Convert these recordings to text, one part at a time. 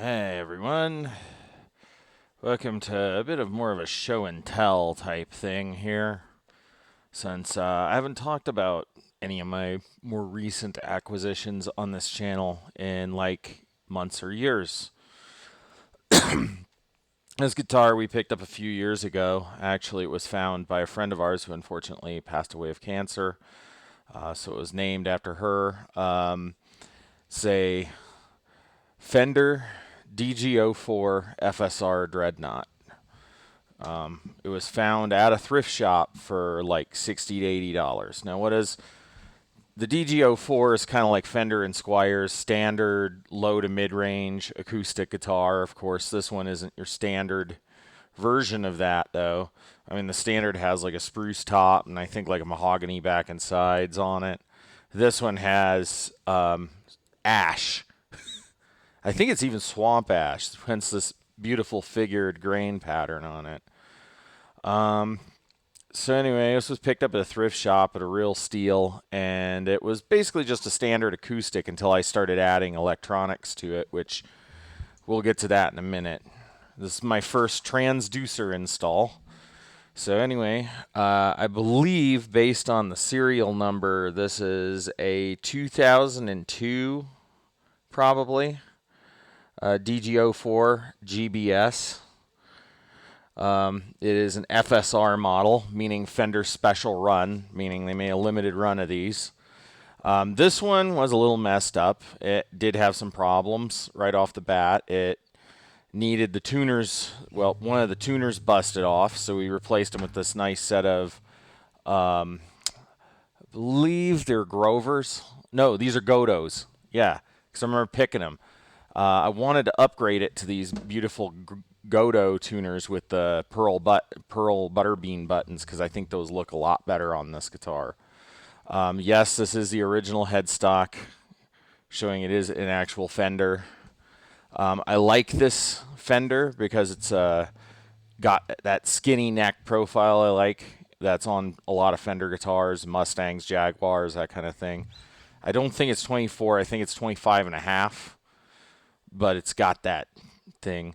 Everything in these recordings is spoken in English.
Hey everyone, welcome to a bit of more of a show and tell type thing here, since I haven't talked about any of my more recent acquisitions on this channel in like months or years. This guitar we picked up a few years ago. Actually, it was found by a friend of ours who unfortunately passed away of cancer, so it was named after her. Say Fender DG04 FSR Dreadnought. It was found at a thrift shop for like $60 to $80. Now, what is the DG04 is kind of like Fender and Squire's standard low to mid-range acoustic guitar. Of course, this one isn't your standard version of that, though. I mean, the standard has like a spruce top and I think like a mahogany back and sides on it. This one has ash. I think it's even swamp ash, hence this beautiful figured grain pattern on it. So anyway, this was picked up at a thrift shop at a real steal, and it was basically just a standard acoustic until I started adding electronics to it, which we'll get to that in a minute. This is my first transducer install. So anyway, I believe based on the serial number, this is a 2002, probably, DG04 GBS. It is an FSR model, meaning Fender Special Run, meaning they made a limited run of these. This one was a little messed up. It did have some problems right off the bat. It needed the tuners, well, one of the tuners busted off, so we replaced them with this nice set of, I believe they're Grovers. No, these are Godos. Yeah, because I remember picking them. I wanted to upgrade it to these beautiful Godo tuners with the pearl butterbean buttons because I think those look a lot better on this guitar. Yes, this is the original headstock, showing it is an actual Fender. I like this Fender because it's got that skinny neck profile I like. That's on a lot of Fender guitars, Mustangs, Jaguars, that kind of thing. I don't think it's 24. I think it's 25 and a half, but it's got that thing.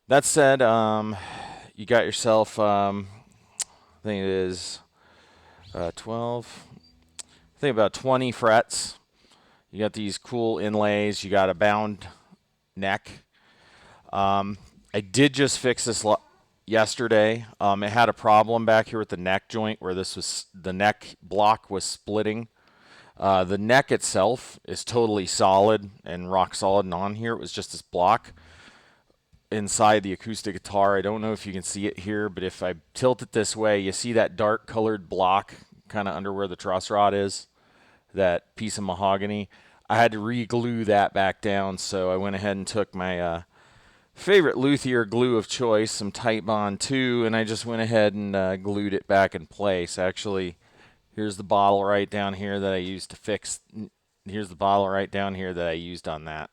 That said, you got yourself, I think it is 12, I think about 20 frets. You got these cool inlays. You got a bound neck. I did just fix this yesterday. It had a problem back here with the neck joint where the neck block was splitting. The neck itself is totally solid and rock solid, and on here it was just this block inside the acoustic guitar. I don't know if you can see it here, but if I tilt it this way, you see that dark colored block kind of under where the truss rod is, that piece of mahogany. I had to re-glue that back down, so I went ahead and took my favorite luthier glue of choice, some Tight Bond 2, and I just went ahead and glued it back in place. Actually, here's the bottle right down here that I used to fix. Here's the bottle right down here that I used on that.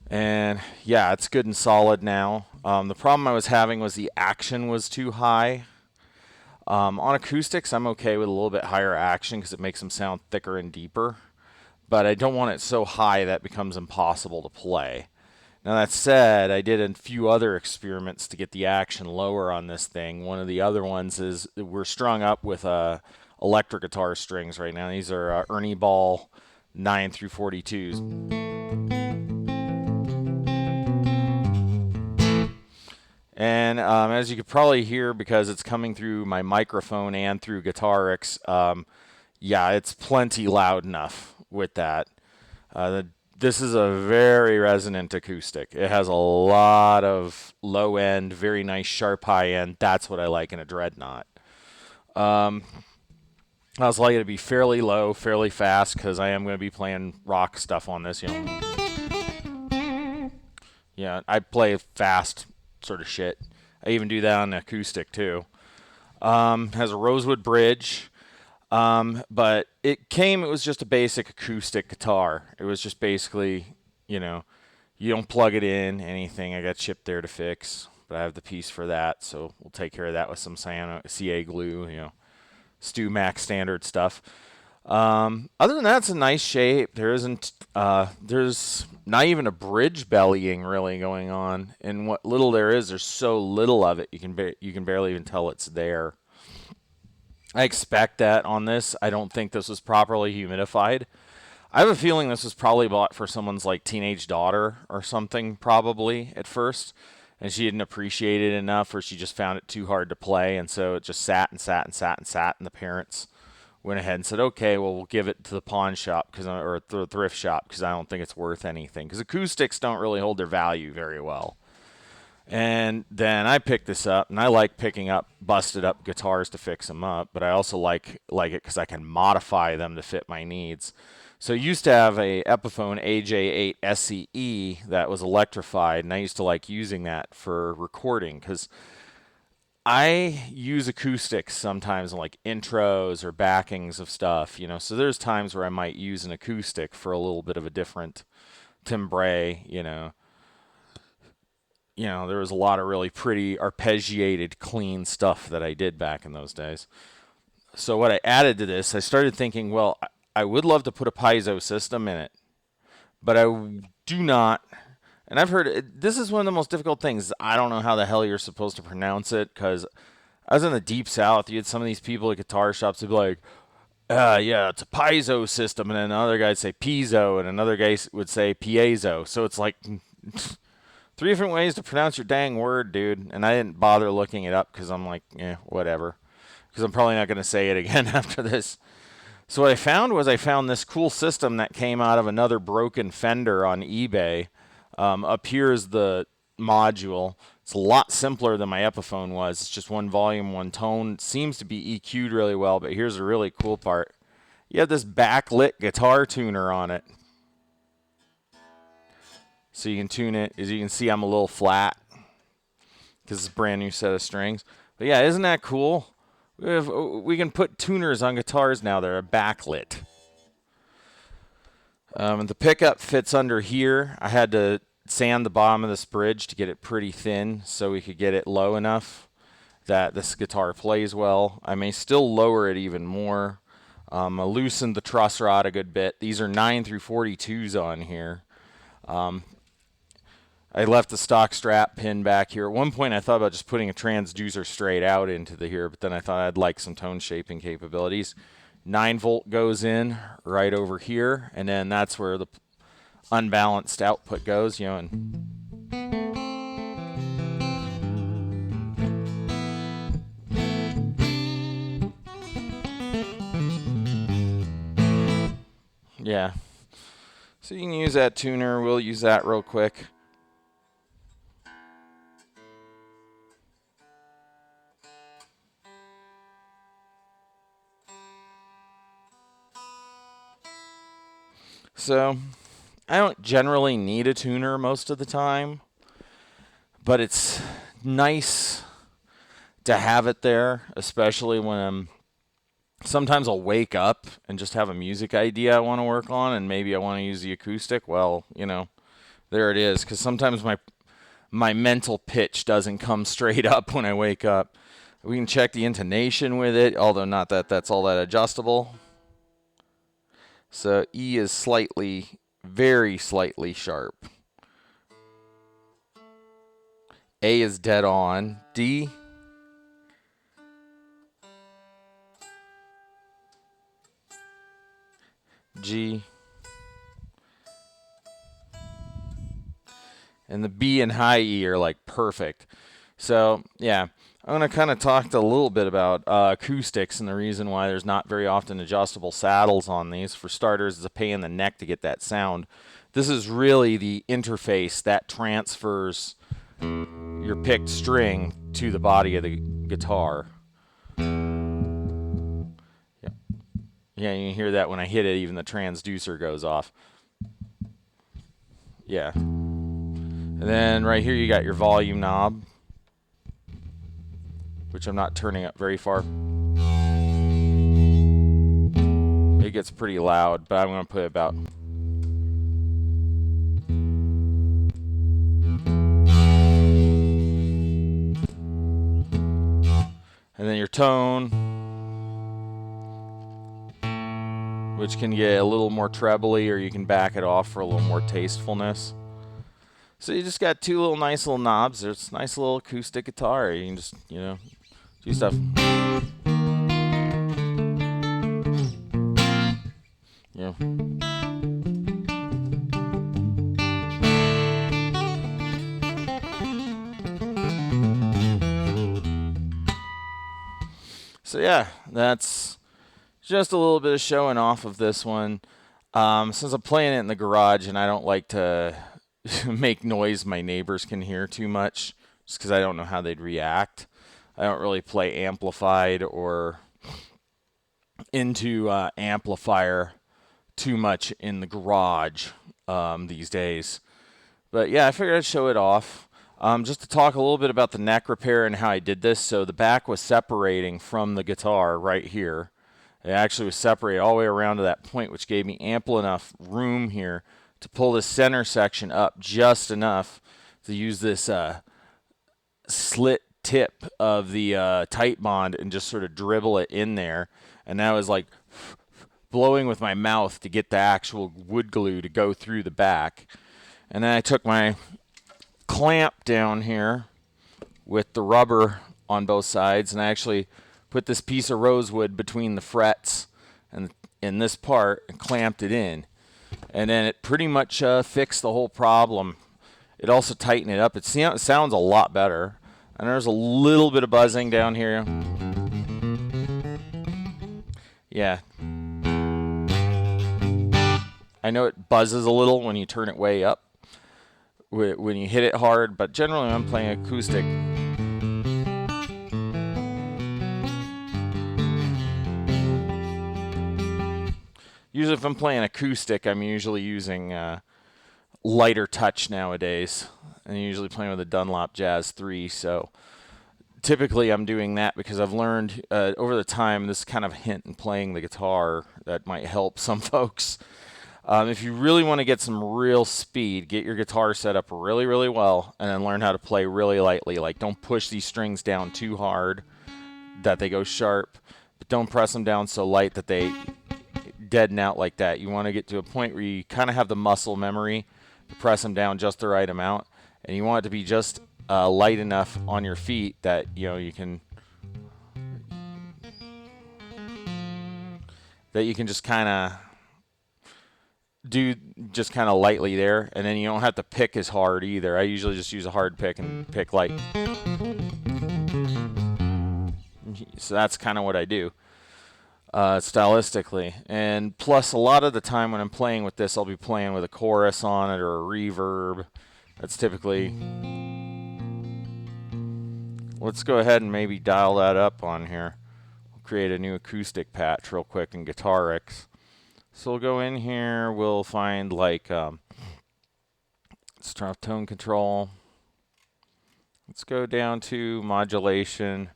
And yeah, it's good and solid now. The problem I was having was the action was too high. On acoustics, I'm okay with a little bit higher action because it makes them sound thicker and deeper. But I don't want it so high that it becomes impossible to play. Now that said, I did a few other experiments to get the action lower on this thing. One of the other ones is we're strung up with electric guitar strings right now. These are Ernie Ball 9 through 42s. And as you could probably hear, because it's coming through my microphone and through Guitarix, yeah, it's plenty loud enough with that. This is a very resonant acoustic. It has a lot of low end, very nice sharp high end. That's what I like in a Dreadnought. I also like it to be fairly low, fairly fast, because I am going to be playing rock stuff on this. You know, yeah, I play fast sort of shit. I even do that on the acoustic too. Has a rosewood bridge. But it was just a basic acoustic guitar. It was just basically, you know, you don't plug it in, anything. I got shipped there to fix, but I have the piece for that, so we'll take care of that with some CA glue, you know, Stu Max standard stuff. Other than that, it's a nice shape. There isn't There's not even a bridge bellying really going on, and what little there is, there's so little of it you can barely even tell it's there. I expect that on this. I don't think this was properly humidified. I have a feeling this was probably bought for someone's like teenage daughter or something, probably at first, and she didn't appreciate it enough, or she just found it too hard to play, and so it just sat and sat and sat and sat, and the parents went ahead and said, okay, well, we'll give it to the pawn shop or the thrift shop because I don't think it's worth anything. Because acoustics don't really hold their value very well. And then I picked this up, and I like picking up busted up guitars to fix them up, but I also like it because I can modify them to fit my needs. So I used to have a Epiphone AJ8 SCE that was electrified, and I used to like using that for recording because I use acoustics sometimes in like intros or backings of stuff, you know. So there's times where I might use an acoustic for a little bit of a different timbre, you know. There was a lot of really pretty arpeggiated, clean stuff that I did back in those days. So what I added to this, I started thinking, well, I would love to put a piezo system in it, but I do not. And I've heard this is one of the most difficult things. I don't know how the hell you're supposed to pronounce it because I was in the deep south. You had some of these people at guitar shops who'd be like, yeah, it's a piezo system. And then another guy would say piezo, and another guy would say piezo. So it's like three different ways to pronounce your dang word, dude. And I didn't bother looking it up because I'm like, whatever. Because I'm probably not going to say it again after this. So what I found was this cool system that came out of another broken Fender on eBay. Up here is the module. It's a lot simpler than my Epiphone was. It's just one volume, one tone. It seems to be EQ'd really well, but here's the really cool part. You have this backlit guitar tuner on it. So you can tune it. As you can see, I'm a little flat because it's a brand new set of strings. But yeah, isn't that cool? We can put tuners on guitars now that are backlit. The pickup fits under here. I had to sand the bottom of this bridge to get it pretty thin so we could get it low enough that this guitar plays well. I may still lower it even more. I loosened the truss rod a good bit. These are 9 through 42s on here. I left the stock strap pin back here. At one point I thought about just putting a transducer straight out into here, but then I thought I'd like some tone shaping capabilities. 9-volt goes in right over here, and then that's where the unbalanced output goes, and yeah. So you can use that tuner. We'll use that real quick. So I don't generally need a tuner most of the time, but it's nice to have it there, especially when sometimes I'll wake up and just have a music idea I want to work on, and maybe I want to use the acoustic. Well, there it is, because sometimes my mental pitch doesn't come straight up when I wake up. We can check the intonation with it, although not that that's all that adjustable. So E is slightly, very slightly sharp. A is dead on. D, G, and the B and high E are like perfect. So yeah, I'm going to kind of talk a little bit about acoustics and the reason why there's not very often adjustable saddles on these. For starters, it's a pain in the neck to get that sound. This is really the interface that transfers your picked string to the body of the guitar. Yeah, you can hear that when I hit it, even the transducer goes off. Yeah. And then right here you got your volume knob, which I'm not turning up very far. It gets pretty loud, but I'm going to put it about... And then your tone, which can get a little more trebly, or you can back it off for a little more tastefulness. So you just got two little nice little knobs. There's a nice little acoustic guitar. You can just, you know, do stuff. Yeah. So yeah, that's just a little bit of showing off of this one. Since I'm playing it in the garage and I don't like to make noise my neighbors can hear too much, just because I don't know how they'd react. I don't really play amplified or into amplifier too much in the garage these days. But yeah, I figured I'd show it off. Just to talk a little bit about the neck repair and how I did this. So the back was separating from the guitar right here. It actually was separated all the way around to that point, which gave me ample enough room here to pull the center section up just enough to use this slit tip of the tight bond and just sort of dribble it in there. And that was like blowing with my mouth to get the actual wood glue to go through the back. And then I took my clamp down here with the rubber on both sides, and I actually put this piece of rosewood between the frets and in this part and clamped it in. And then it pretty much fixed the whole problem. It also tightened it up. It sounds a lot better. And there's a little bit of buzzing down here. Yeah. I know it buzzes a little when you turn it way up, when you hit it hard, but generally when I'm playing acoustic, usually if I'm playing acoustic, I'm usually using lighter touch nowadays. And usually playing with a Dunlop Jazz 3, so typically I'm doing that because I've learned over the time, this kind of hint in playing the guitar that might help some folks. If you really want to get some real speed, get your guitar set up really, really well, and then learn how to play really lightly. Like, don't push these strings down too hard that they go sharp, but don't press them down so light that they deaden out like that. You want to get to a point where you kind of have the muscle memory to press them down just the right amount, and you want it to be just light enough on your feet that, you know, you can just kind of do just kind of lightly there, and then you don't have to pick as hard either. I usually just use a hard pick and pick light. So that's kind of what I do stylistically. And plus, a lot of the time when I'm playing with this, I'll be playing with a chorus on it or a reverb. That's typically... Let's go ahead and maybe dial that up on here. We'll create a new acoustic patch real quick in Guitarix. So we'll go in here, we'll find like, let's turn off tone control. Let's go down to modulation.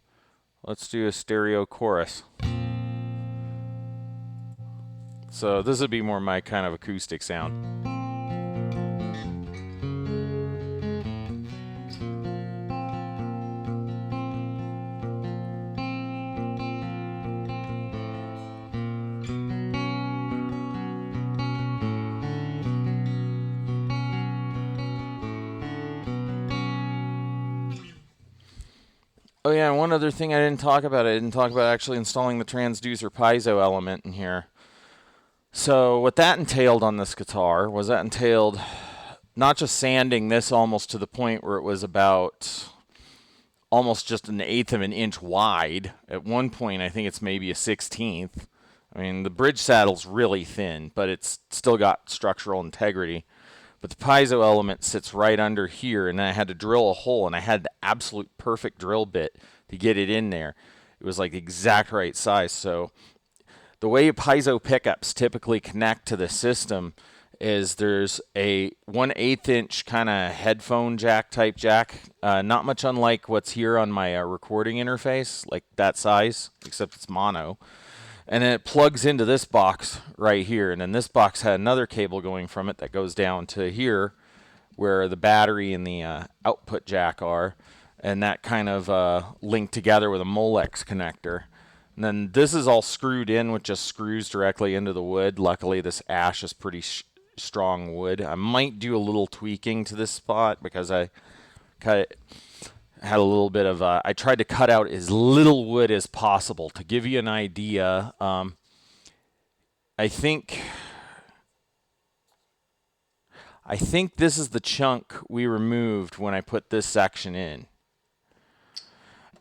Let's do a stereo chorus. So this would be more my kind of acoustic sound. Oh yeah, and one other thing I didn't talk about actually installing the transducer piezo element in here. So what that entailed on this guitar was that entailed not just sanding this almost to the point where it was about almost just 1/8 of an inch wide. At one point, I think it's maybe a 1/16. I mean, the bridge saddle's really thin, but it's still got structural integrity. But the piezo element sits right under here, and then I had to drill a hole, and I had the absolute perfect drill bit to get it in there. It was like the exact right size. So the way piezo pickups typically connect to the system is there's a 1/8 inch kind of headphone jack type jack, not much unlike what's here on my recording interface, like that size, except it's mono. And then it plugs into this box right here. And then this box had another cable going from it that goes down to here where the battery and the output jack are. And that kind of linked together with a Molex connector. And then this is all screwed in with just screws directly into the wood. Luckily, this ash is pretty strong wood. I might do a little tweaking to this spot because I had a little bit of I tried to cut out as little wood as possible to give you an idea. I think this is the chunk we removed when I put this section in.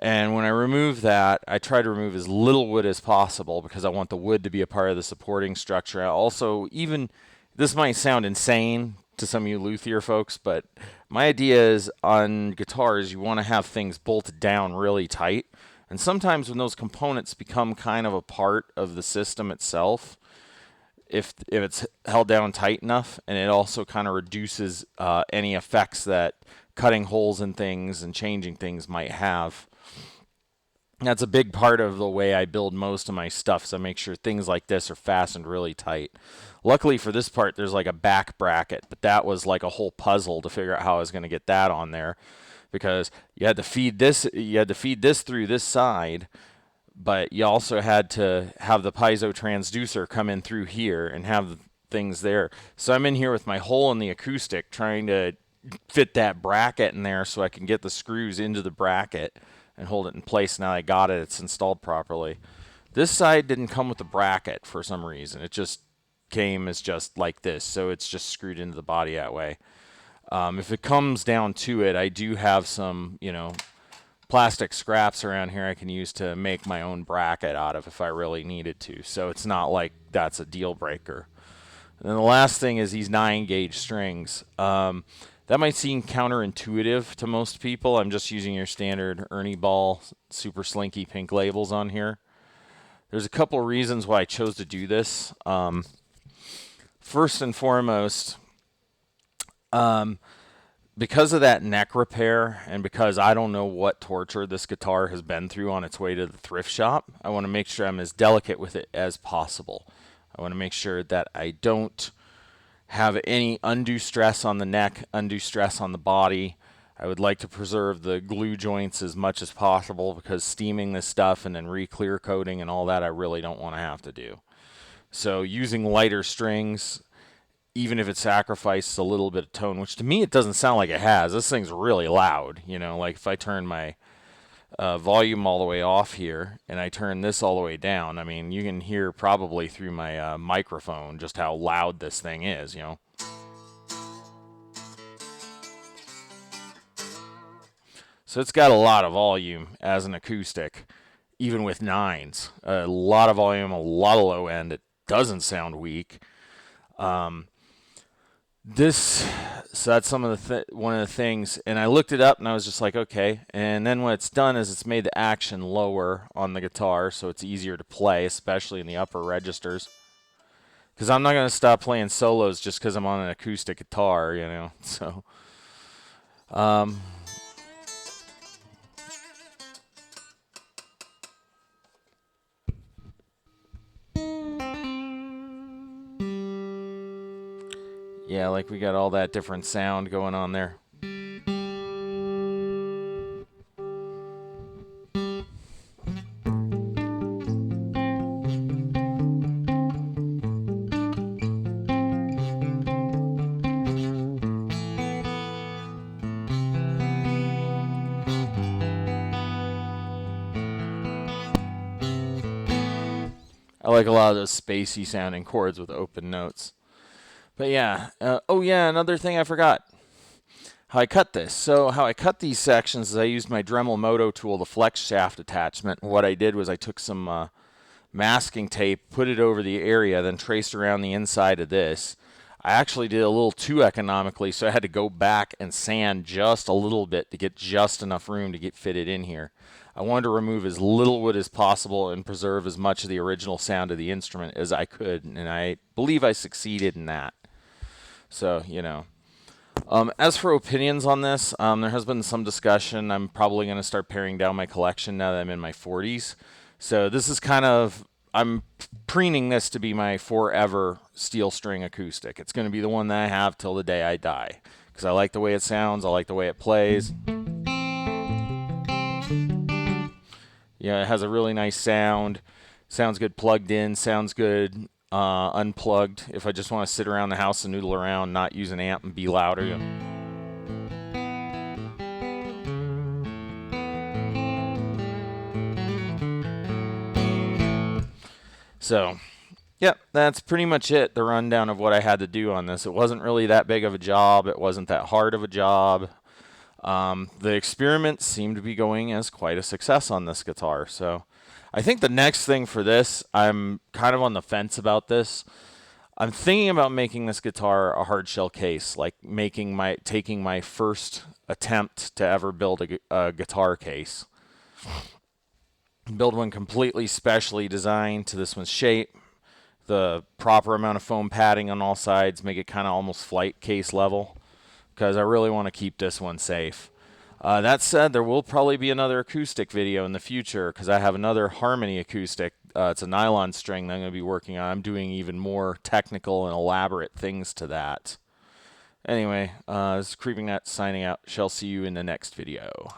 And when I remove that, I try to remove as little wood as possible because I want the wood to be a part of the supporting structure. I also, even, this might sound insane to some of you luthier folks, but my idea is on guitars, you want to have things bolted down really tight. And sometimes when those components become kind of a part of the system itself, if it's held down tight enough, and it also kind of reduces any effects that cutting holes in things and changing things might have. That's a big part of the way I build most of my stuff, so I make sure things like this are fastened really tight. Luckily for this part, there's like a back bracket, but that was like a whole puzzle to figure out how I was going to get that on there, because you had to feed this through this side, but you also had to have the piezo transducer come in through here and have things there. So I'm in here with my hole in the acoustic trying to fit that bracket in there so I can get the screws into the bracket and hold it in place. Now I got it, it's installed properly. This side didn't come with the bracket for some reason. It just came as just like this, so it's just screwed into the body that way. If it comes down to it, I do have some, plastic scraps around here I can use to make my own bracket out of if I really needed to. So it's not like that's a deal breaker. And then the last thing is these 9-gauge strings. That might seem counterintuitive to most people. I'm just using your standard Ernie Ball super slinky pink labels on here. There's a couple of reasons why I chose to do this. First and foremost, because of that neck repair and because I don't know what torture this guitar has been through on its way to the thrift shop, I want to make sure I'm as delicate with it as possible. I want to make sure that I don't have any undue stress on the neck, undue stress on the body. I would like to preserve the glue joints as much as possible because steaming this stuff and then re-clear coating and all that, I really don't want to have to do. So using lighter strings, even if it sacrifices a little bit of tone, which to me it doesn't sound like it has. This thing's really loud, like if I turn my volume all the way off here and I turn this all the way down, I mean, you can hear probably through my microphone just how loud this thing is, So it's got a lot of volume as an acoustic, even with 9s. A lot of volume, a lot of low end. It doesn't sound weak. So that's some of one of the things, and I looked it up and I was just like, okay. And then what it's done is it's made the action lower on the guitar so it's easier to play, especially in the upper registers. Because I'm not going to stop playing solos just because I'm on an acoustic guitar, so yeah, like we got all that different sound going on there. I like a lot of those spacey sounding chords with open notes. But yeah, oh yeah, another thing I forgot. How I cut this. So how I cut these sections is I used my Dremel Moto tool, the flex shaft attachment. And what I did was I took some masking tape, put it over the area, then traced around the inside of this. I actually did a little too economically, so I had to go back and sand just a little bit to get just enough room to get fitted in here. I wanted to remove as little wood as possible and preserve as much of the original sound of the instrument as I could, and I believe I succeeded in that. So, as for opinions on this, there has been some discussion. I'm probably going to start paring down my collection now that I'm in my 40s. So this is I'm preening this to be my forever steel string acoustic. It's going to be the one that I have till the day I die because I like the way it sounds. I like the way it plays. Yeah, it has a really nice sound. Sounds good plugged in. Sounds good unplugged. If I just want to sit around the house and noodle around, not use an amp and be louder. So, yep, that's pretty much it. The rundown of what I had to do on this. It wasn't really that big of a job. It wasn't that hard of a job. The experiments seem to be going as quite a success on this guitar. So I think the next thing for this, I'm kind of on the fence about this. I'm thinking about making this guitar a hard shell case, like taking my first attempt to ever build a guitar case. Build one completely specially designed to this one's shape, the proper amount of foam padding on all sides, make it kind of almost flight case level, because I really want to keep this one safe. That said, there will probably be another acoustic video in the future, because I have another Harmony acoustic. It's a nylon string that I'm going to be working on. I'm doing even more technical and elaborate things to that. Anyway, this is creepingnet signing out. Shall see you in the next video.